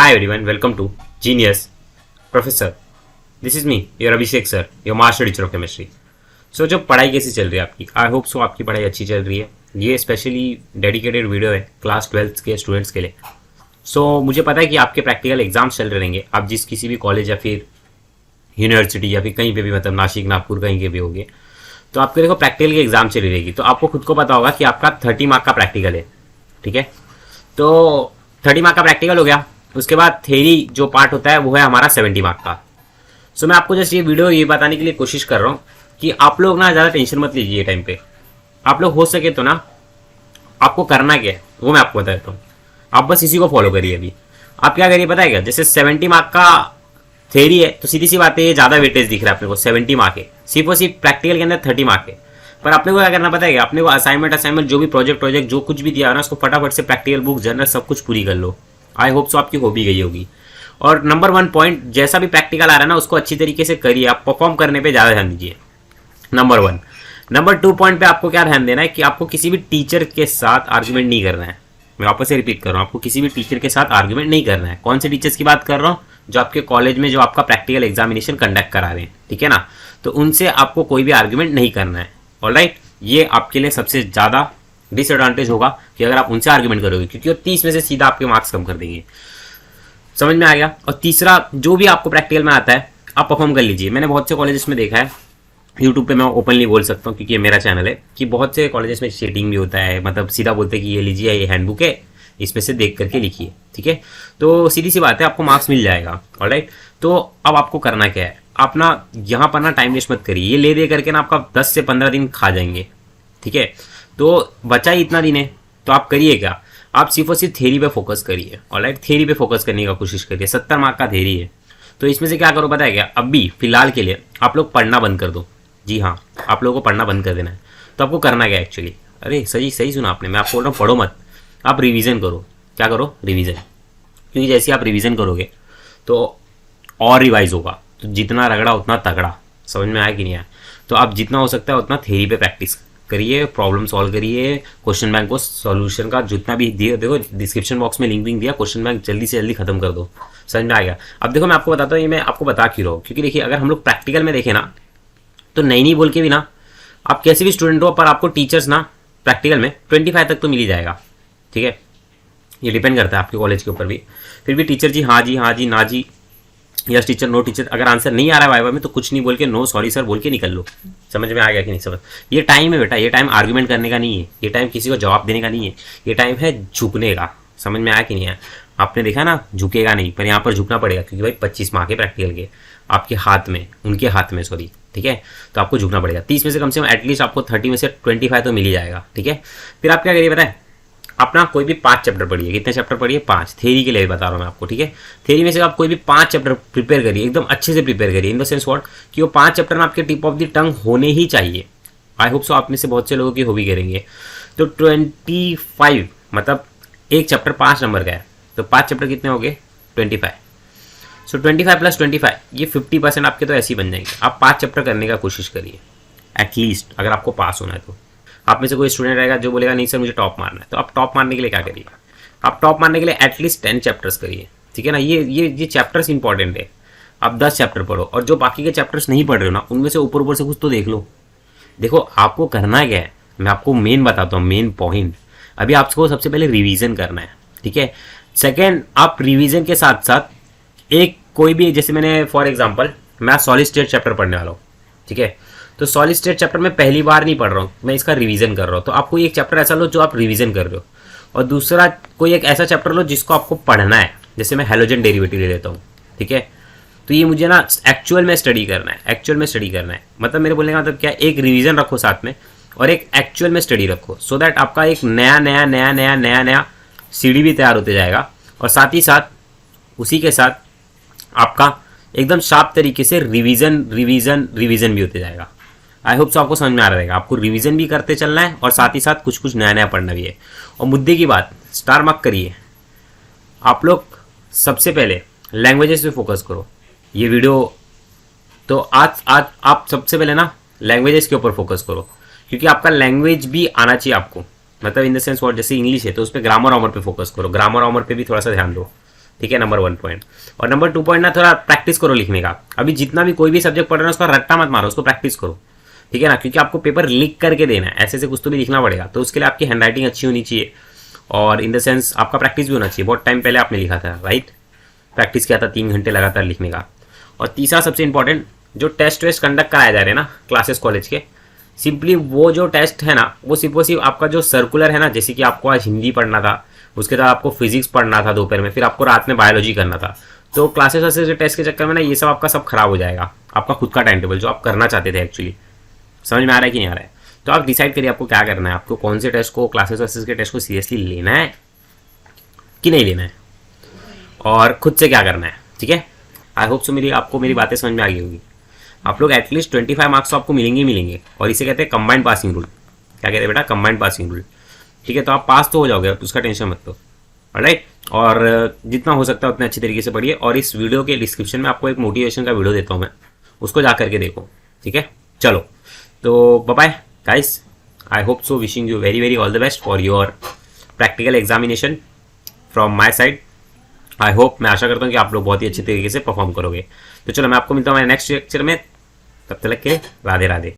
Hi everyone, welcome to Genius Professor. This is me, your Abhishek sir, your master teacher of chemistry. So जो पढ़ाई कैसी चल रही है आपकी? आई होप सो आपकी पढ़ाई अच्छी चल रही है. ये स्पेशली डेडिकेटेड वीडियो है क्लास 12 के स्टूडेंट्स के लिए. मुझे पता है कि आपके प्रैक्टिकल एग्जाम्स चल रहे रहेंगे. आप जिस किसी भी कॉलेज या फिर यूनिवर्सिटी या फिर कहीं पे भी मतलब नासिक नागपुर कहीं के भी होंगे, तो आपके देखो प्रैक्टिकल की एग्जाम चली रहेगी. तो आपको खुद को पता होगा कि आपका 30 मार्क का प्रैक्टिकल है. ठीक है, तो 30 मार्क का प्रैक्टिकल हो गया. उसके बाद थ्योरी जो पार्ट होता है वो है हमारा 70 मार्क का. मैं आपको जस्ट ये वीडियो ये बताने के लिए कोशिश कर रहा हूँ कि आप लोग ना ज़्यादा टेंशन मत लीजिए. टाइम पे आप लोग हो सके तो ना आपको करना क्या है वो मैं आपको बता देता हूँ. आप बस इसी को फॉलो करिए. अभी आप क्या करिए पता है क्या? जैसे 70 मार्क का थ्योरी है तो सीधी सी बात है, ये ज़्यादा वेटेज दिख रहा है अपने को. 70 मार्क है, सिर्फ और सिर्फ प्रैक्टिकल के अंदर 30 मार्क है. पर अपने को क्या करना पता है क्या? अपने को असाइनमेंट जो भी प्रोजेक्ट जो कुछ भी दिया है ना, उसको फटाफट से प्रैक्टिकल बुक जर्नल सब कुछ पूरी कर लो. आई होप सो आपकी हो भी गई होगी. और नंबर 1 पॉइंट, जैसा भी प्रैक्टिकल आ रहा है ना उसको अच्छी तरीके से करिए. आप परफॉर्म करने पे ज़्यादा ध्यान दीजिए, नंबर 1. नंबर 2 पॉइंट पे आपको क्या ध्यान देना है कि आपको किसी भी टीचर के साथ आर्ग्यूमेंट नहीं करना है. मैं वापस से रिपीट कर रहा हूँ, आपको किसी भी टीचर के साथ आर्ग्यूमेंट नहीं करना है. कौन से टीचर्स की बात कर रहा हूँ? जो आपके कॉलेज में जो आपका प्रैक्टिकल एग्जामिनेशन कंडक्ट करा रहे हैं, ठीक है ना. तो उनसे आपको कोई भी आर्ग्यूमेंट नहीं करना है. ऑलराइट, ये आपके लिए सबसे ज़्यादा डिसएडवांटेज होगा कि अगर आप उनसे आर्ग्यूमेंट करोगे, क्योंकि वो 30 में से सीधा आपके मार्क्स कम कर देंगे. समझ में आ गया. और तीसरा, जो भी आपको प्रैक्टिकल में आता है आप परफॉर्म कर लीजिए. मैंने बहुत से कॉलेजेस में देखा है, यूट्यूब पे मैं ओपनली बोल सकता हूँ क्योंकि ये मेरा चैनल है, कि बहुत से कॉलेजेस में चीटिंग भी होता है. मतलब सीधा बोलते हैं कि ये लीजिए, ये हैंडबुक है, इसमें से देख करके लिखिए. ठीक है, तो सीधी सी बात है, आपको मार्क्स मिल जाएगा. ऑलराइट, तो अब आपको करना क्या है? आप ना यहाँ पर ना टाइम वेस्ट मत करिए. ये ले दे करके ना आपका 10 से 15 दिन खा जाएंगे. ठीक है, तो बचा ही इतना दिन है, तो आप करिए क्या? आप सिर्फ और सिर्फ थ्योरी पे फोकस करिए. ऑलराइट, थ्योरी पे फोकस करने का कोशिश करिए. 70 मार्क का थ्योरी है, तो इसमें से क्या करो पता है क्या? अभी फिलहाल के लिए आप लोग पढ़ना बंद कर दो. जी हाँ, आप लोगों को पढ़ना बंद कर देना है. तो आपको करना क्या एक्चुअली? अरे सही सुना आपने. मैं आपको बोल रहा हूँ पढ़ो मत, आप रिवीजन करो. क्या करो? रिवीजन. क्योंकि जैसे आप रिवीजन करोगे तो और रिवाइज होगा. तो जितना रगड़ा उतना तगड़ा. समझ में आया कि नहीं आया? तो आप जितना हो सकता है उतना थ्योरी पे प्रैक्टिस करिए, प्रॉब्लम सॉल्व करिए. क्वेश्चन बैंक को सॉल्यूशन का जितना भी दिए, देखो डिस्क्रिप्शन बॉक्स में लिंक दिया, क्वेश्चन बैंक जल्दी से जल्दी खत्म कर दो. समझ में आ गया? अब देखो मैं आपको बताता हूँ, ये मैं आपको बता क्यों रहा हूँ, क्योंकि देखिए अगर हम लोग प्रैक्टिकल में देखें ना, तो नहीं बोल के भी ना, आप कैसे भी स्टूडेंट हो, पर आपको टीचर्स ना प्रैक्टिकल में 25 तक तो मिल ही जाएगा. ठीक है, ये डिपेंड करता है आपके कॉलेज के ऊपर भी. फिर भी टीचर जी हाँ जी ना जी, यस टीचर, नो टीचर. अगर आंसर नहीं आ रहा है वाइवा में तो कुछ नहीं बोल के नो सॉरी सर बोल के निकल लो. समझ में आ गया कि नहीं? समझ. ये टाइम है बेटा, ये टाइम आर्ग्यूमेंट करने का नहीं है, ये टाइम किसी को जवाब देने का नहीं है, ये टाइम है झुकने का. समझ में आया कि नहीं आया? आपने देखा ना, झुकेगा नहीं, पर यहाँ पर झुकना पड़ेगा क्योंकि भाई 25 मार्क है प्रैक्टिकल के आपके हाथ में, उनके हाथ में, सॉरी. ठीक है, तो आपको झुकना पड़ेगा. 30 में से कम से कम एटलीस्ट आपको 30 में से 25 तो मिल ही जाएगा. ठीक है, फिर आप क्या करिए पता है? अपना कोई भी 5 चैप्टर पढ़िए. कितने चैप्टर पढ़िए? 5. थ्योरी के लिए बता रहा हूँ मैं आपको. ठीक है, थ्योरी में से आप कोई भी 5 चैप्टर प्रिपेयर करिए, एकदम अच्छे से प्रिपेयर करिए. इन द सेंस व्हाट, कि वो 5 चैप्टर ना आपके टिप ऑफ द टंग होने ही चाहिए. आई होप सो आप में से बहुत से लोगों की हो भी करेंगे. तो 25 मतलब एक चैप्टर 5 नंबर का है, तो 5 चैप्टर कितने हो गए? 25. 25 + 25 ये 50% आपके तो ऐसे ही बन जाएंगे. आप 5 चैप्टर करने का कोशिश करिए एटलीस्ट, अगर आपको पास होना है तो. आप में से कोई स्टूडेंट रहेगा जो बोलेगा नहीं सर मुझे टॉप मारना है, तो आप टॉप मारने के लिए क्या करिए? आप टॉप मारने के लिए एटलीस्ट 10 चैप्टर्स करिए. ठीक है ना, ये चैप्टर्स इंपॉर्टेंट है. आप 10 चैप्टर पढ़ो, और जो बाकी के चैप्टर्स नहीं पढ़ रहे हो ना, उनमें से ऊपर से कुछ तो देख लो. देखो आपको करना क्या है, मैं आपको मेन बताता हूँ, मेन पॉइंट. अभी आपको सबसे पहले रिविजन करना है. ठीक है, सेकेंड, आप रिविजन के साथ साथ एक कोई भी, जैसे मैंने फॉर एग्जाम्पल मैं सॉलिड स्टेट चैप्टर पढ़ने वाला हूँ. ठीक है, तो सॉलिड स्टेट चैप्टर में पहली बार नहीं पढ़ रहा हूँ, मैं इसका रिवीजन कर रहा हूँ. तो आप कोई एक चैप्टर ऐसा लो जो आप रिवीजन कर रहे हो, और दूसरा कोई एक ऐसा चैप्टर लो जिसको आपको पढ़ना है. जैसे मैं हैलोजन डेरिवेटिव ले लेता हूँ. ठीक है, तो ये मुझे ना एक्चुअल में स्टडी करना है. मतलब मेरे बोलने का मतलब क्या है, एक रिवीजन रखो साथ में और एक एक्चुअल में स्टडी रखो, सो दैट आपका एक नया सीढ़ी भी तैयार होते जाएगा, और साथ ही साथ उसी के साथ आपका एकदम शार्प तरीके से रिवीजन भी होते जाएगा. आई होप सो आपको समझ में आ रहेगा. आपको रिवीजन भी करते चलना है और साथ ही साथ कुछ नया पढ़ना भी है. और मुद्दे की बात, स्टार मार्क करिए. आप लोग सबसे पहले लैंग्वेजेस पे फोकस करो. ये वीडियो तो आज आप सबसे पहले ना लैंग्वेजेस के ऊपर फोकस करो, क्योंकि आपका लैंग्वेज भी आना चाहिए आपको. मतलब इन द सेंस व्हाट, जैसे इंग्लिश है तो उस पर ग्रामर पे फोकस करो, ग्रामर पे भी थोड़ा सा ध्यान दो. ठीक है, नंबर 1 पॉइंट। और नंबर 2 पॉइंट ना, थोड़ा प्रैक्टिस करो लिखने का। अभी जितना भी कोई भी सब्जेक्ट पढ़ रहे हो उसका रट्टा मत मारो, उसको प्रैक्टिस करो, ठीक है ना, क्योंकि आपको पेपर लिख करके देना है, ऐसे से कुछ तो भी लिखना पड़ेगा। तो उसके लिए आपकी हैंड राइटिंग अच्छी होनी चाहिए और इन द सेंस आपका प्रैक्टिस भी होना चाहिए। बहुत टाइम पहले आपने लिखा था, राइट, प्रैक्टिस किया था 3 घंटे लगातार लिखने का। और तीसरा सबसे इंपॉर्टेंट, जो टेस्ट वेस्ट कंडक्ट कराए जा रहे हैं ना क्लासेस कॉलेज के, सिंपली वो जो टेस्ट है ना, वो सिर्फ आपका जो सर्कुलर है ना, जैसे कि आपको आज हिंदी पढ़ना था, उसके बाद आपको फिजिक्स पढ़ना था दोपहर में, फिर आपको रात में बायोलॉजी करना था। तो क्लासेस वासेस टेस्ट के चक्कर में ना ये सब आपका सब खराब हो जाएगा, आपका खुद का टाइम टेबल जो आप करना चाहते थे एक्चुअली। समझ में आ रहा है कि नहीं आ रहा है? तो आप डिसाइड करिए आपको क्या करना है, आपको कौन से टेस्ट को, क्लासेस वासेस के टेस्ट को सीरियसली लेना है कि नहीं लेना है, और खुद से क्या करना है, ठीक है। आई होप सो आपको मेरी बातें समझ में आ गई होगी। आप लोग एटलीस्ट 25 मार्क्स तो आपको मिलेंगे ही मिलेंगे, और इसे कहते हैं कंबाइंड पासिंग रूल। क्या कहते हैं बेटा? कंबाइंड पासिंग रूल, ठीक है। तो आप पास तो हो जाओगे, उसका टेंशन मत लो, राइट। और जितना हो सकता है उतने अच्छी तरीके से पढ़िए। और इस वीडियो के डिस्क्रिप्शन में आपको एक मोटिवेशन का वीडियो देता हूँ मैं, उसको जा करके देखो, ठीक है। चलो, तो bye guys, I hope so, wishing you very very all the best for your practical examination from my side. I hope, मैं आशा करता हूँ कि आप लोग बहुत ही अच्छे तरीके से परफॉर्म करोगे। तो चलो, मैं आपको मिलता हूँ मेरे नेक्स्ट लेक्चर में, तब तक के लिए राधे राधे।